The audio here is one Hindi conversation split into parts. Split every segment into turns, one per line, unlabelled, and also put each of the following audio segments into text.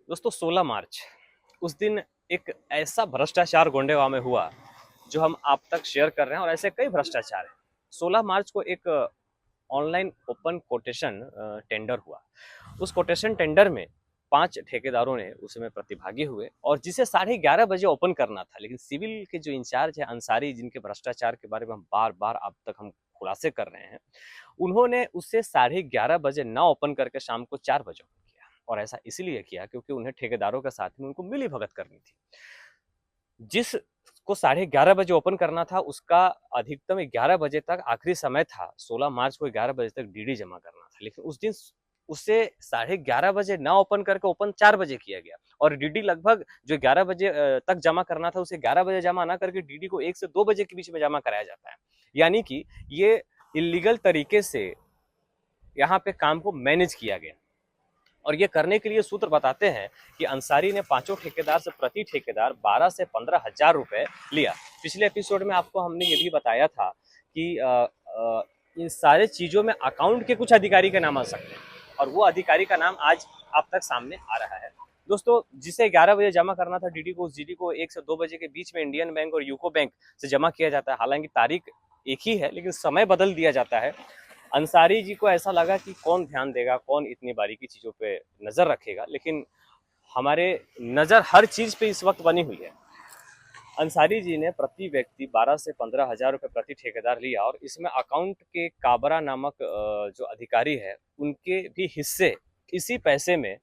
दोस्तों 16 मार्च उस दिन एक ऐसा भ्रष्टाचार गोंडेवा में हुआ जो हम आप तक शेयर कर रहे हैं और ऐसे कई भ्रष्टाचार हैं। 16 मार्च को एक ऑनलाइन ओपन कोटेशन टेंडर हुआ। उस कोटेशन टेंडर में 5 ठेकेदारों ने उसमें प्रतिभागी हुए और जिसे 11:30 बजे ओपन करना था, लेकिन सिविल के जो इंचार्ज है अंसारी, जिनके भ्रष्टाचार के बारे में हम बार बार अब तक हम खुलासे कर रहे हैं, उन्होंने उसे 11:30 बजे ना ओपन करके शाम को 4 बजे ओपन किया। और ऐसा इसलिए किया क्योंकि उन्हें ठेकेदारों के साथ में उनको मिली भगत करनी थी। जिस को 11:30 बजे ओपन करना था उसका अधिकतम 11 बजे तक आखिरी समय था। 16 मार्च को 11 बजे तक डीडी जमा करना था, लेकिन उस दिन उसे 11:30 बजे ना ओपन करके ओपन 4 बजे किया गया और डीडी लगभग जो 11 बजे तक जमा करना था उसे 11 बजे जमा ना करके डीडी को 1 से 2 बजे के बीच में जमा कराया जाता है। यानी कि ये इलीगल तरीके से यहाँ पे काम को मैनेज किया गया। और ये करने के लिए सूत्र बताते हैं कि अंसारी ने पांचों ठेकेदार से प्रति ठेकेदार 12 से 15 हजार रुपए लिया। पिछले एपिसोड में आपको हमने ये भी बताया था कि इन सारे चीजों में अकाउंट के कुछ अधिकारी के नाम आ सकते हैं और वो अधिकारी का नाम आज आप तक सामने आ रहा है। दोस्तों, जिसे 11 बजे जमा करना था डीडी को, उस डीडी को 1 से 2 बजे के बीच में इंडियन बैंक और यूको बैंक से जमा किया जाता है। हालांकि तारीख एक ही है लेकिन समय बदल दिया जाता है। अंसारी जी को ऐसा लगा कि कौन ध्यान देगा, कौन इतनी बारीकी चीजों पे नजर रखेगा, लेकिन हमारे नजर हर चीज पे इस वक्त बनी हुई है। अंसारी जी ने प्रति व्यक्ति 12 से 15 हजार रुपए प्रति ठेकेदार लिया और इसमें अकाउंट के काबरा नामक जो अधिकारी है उनके भी हिस्से इसी पैसे में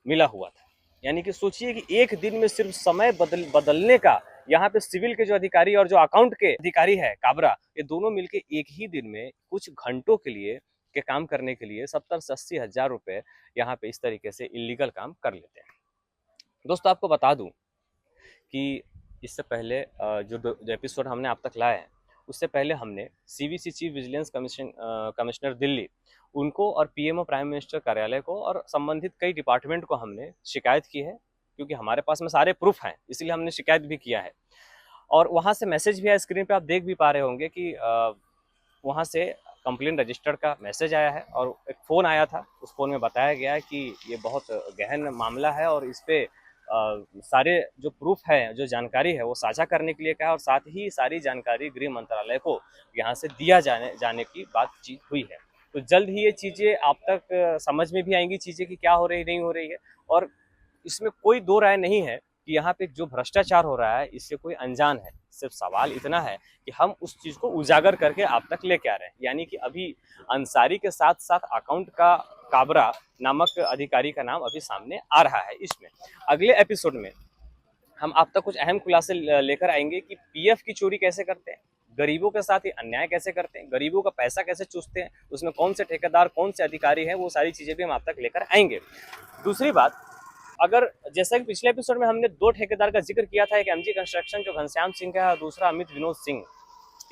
मिला हुआ था। यानी कि सोचिए कि एक दिन में सिर्फ समय बदलने का यहाँ पे सिविल के जो अधिकारी और जो अकाउंट के अधिकारी है काबरा, ये दोनों मिलके एक ही दिन में कुछ घंटों के लिए के काम करने के लिए 70 से 80 हजार रुपए यहाँ पे इस तरीके से इलीगल काम कर लेते हैं। दोस्तों, आपको बता दूं कि इससे पहले जो एपिसोड हमने आप तक लाए हैं उससे पहले हमने CVC chief vigilance commissioner Delhi उनको और पीएमओ प्राइम मिनिस्टर कार्यालय को और संबंधित कई डिपार्टमेंट को हमने शिकायत की है, क्योंकि हमारे पास में सारे प्रूफ हैं, इसलिए हमने शिकायत भी किया है। और वहाँ से मैसेज भी है, स्क्रीन पे आप देख भी पा रहे होंगे कि वहाँ से कंप्लेन रजिस्टर्ड का मैसेज आया है और एक फ़ोन आया था। उस फ़ोन में बताया गया है कि ये बहुत गहन मामला है और इस पे सारे जो प्रूफ है, जो जानकारी है वो साझा करने के लिए कहा और साथ ही सारी जानकारी गृह मंत्रालय को यहाँ से दिया जाने की बातचीत हुई है। तो जल्द ही ये चीज़ें आप तक समझ में भी आएंगी, चीज़ें कि क्या हो रही नहीं हो रही है। और इसमें कोई दो राय नहीं है कि यहाँ पे जो भ्रष्टाचार हो रहा है इससे कोई अनजान है। सिर्फ सवाल इतना है कि हम उस चीज को उजागर करके आप तक लेके आ रहे हैं। यानी कि अभी अंसारी के साथ साथ अकाउंट का काबरा नामक अधिकारी का नाम अभी सामने आ रहा है। इसमें अगले एपिसोड में हम आप तक कुछ अहम खुलासे लेकर आएंगे कि पीएफ की चोरी कैसे करते हैं, गरीबों के साथ ही अन्याय कैसे करते हैं, गरीबों का पैसा कैसे चूसते हैं, उसमें कौन से ठेकेदार कौन से अधिकारी हैं, वो सारी चीजें भी हम आप तक लेकर आएंगे। दूसरी बात, अगर जैसा कि पिछले एपिसोड में हमने 2 ठेकेदार का जिक्र किया था, एक एमजी कंस्ट्रक्शन जो घनश्याम सिंह का है और दूसरा अमित विनोद सिंह,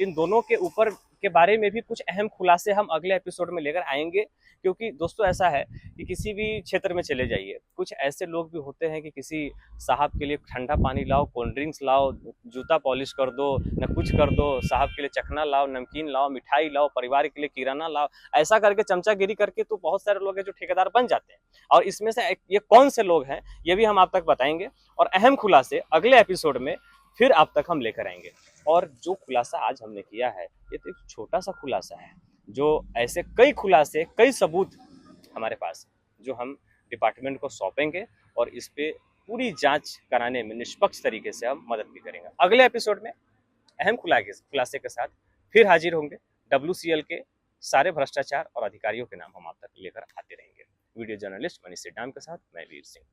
इन दोनों के ऊपर के बारे में भी कुछ अहम खुलासे हम अगले एपिसोड में लेकर आएंगे। क्योंकि दोस्तों ऐसा है कि किसी भी क्षेत्र में चले जाइए, कुछ ऐसे लोग भी होते हैं कि किसी साहब के लिए ठंडा पानी लाओ, कोल्ड ड्रिंक्स लाओ, जूता पॉलिश कर दो, न कुछ कर दो, साहब के लिए चखना लाओ, नमकीन लाओ, मिठाई लाओ, परिवार के लिए किराना लाओ, ऐसा करके चमचागिरी करके तो बहुत सारे लोग हैं जो ठेकेदार बन जाते हैं। और इसमें से ये कौन से लोग हैं ये भी हम आप तक बताएंगे और अहम खुलासे अगले एपिसोड में फिर आप तक हम लेकर आएंगे। और जो खुलासा आज हमने किया है ये तो एक छोटा सा खुलासा है, जो ऐसे कई खुलासे, कई सबूत हमारे पास जो हम डिपार्टमेंट को सौंपेंगे और इस पे पूरी जांच कराने में निष्पक्ष तरीके से हम मदद भी करेंगे। अगले एपिसोड में अहम खुलासे के साथ फिर हाजिर होंगे। डब्ल्यूसीएल के सारे भ्रष्टाचार और अधिकारियों के नाम हम आप तक लेकर आते रहेंगे। वीडियो जर्नलिस्ट मनीष सिडाम के साथ मैं वीर सिंह।